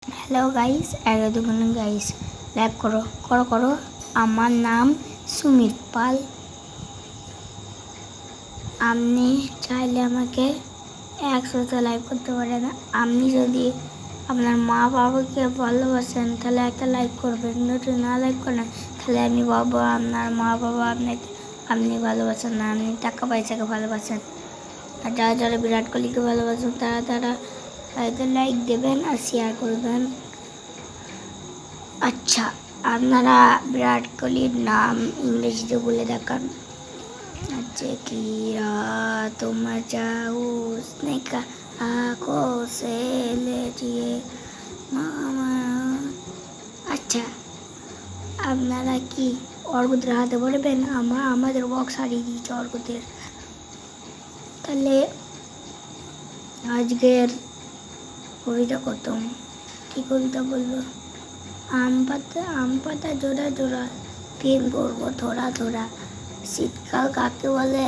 Hello guys, দেখুন guys, like করো করো করো। আমার নাম সুমিত পাল। আপনি চাইলে আমাকে 100তে লাইক করতে পারেন। আপনি যদি আপনার মা বাবাকে ভালোবাসেন তাহলে একটা লাইক করবেন, যদি না লাইক করেন তাহলে আমি ভাববো আপনার মা বাবা আপনি ভালোবাসেন না, আপনি টাকা পয়সাকে ভালোবাসেন। আর যারা যারা বিরাট কোহলিকে ভালোবাসেন তারা হয়তো লাইক দেবেন আর শেয়ার করবেন। আচ্ছা, আপনারা বিরাট কোহলির নাম ইংরেজিতে বলে দেখান। আচ্ছা, কি तुम जाओ उसने आँखों से लीजिए मामा। আচ্ছা, আপনারা কি অর্ঘ্যদের হাতে বলবেন? আমাদের বক্স হারিয়ে দিয়েছে অর্ঘ্যদের। তাহলে আজকের কবিতা খতম। কি কবিতা বলবো? আম পাতা জোড়া জোড়া, প্রেম করবো থোড়া থোড়া। শীতকাল কাকে বলে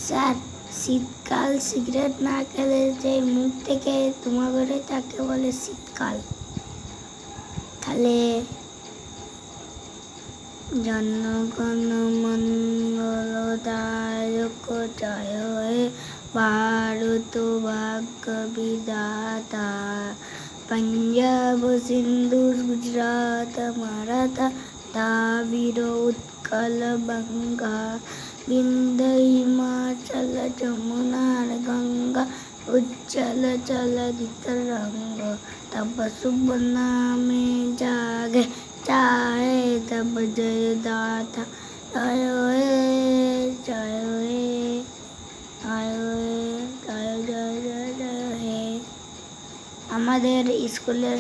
স্যার? শীতকাল সিগারেট না খেলে যে মুখ থেকে ধোঁয়া বেরোয় তাকে বলে শীতকাল। তাহলে জনগণ মঙ্গলদায়ক জয় হে ভারত ভাগ্য বিধাতা। पंजाब सिंधु गुजरात मराठा द्राविड़ उत्कल बंगा विंध्य हिमाचल जमुना गंगा उज्जल जलधि तरंग। तब शुभ नामे जागे चाहे तब जय दाता। जय हे जय हे जय हे जय जय जय जय हे। আমাদের স্কুলের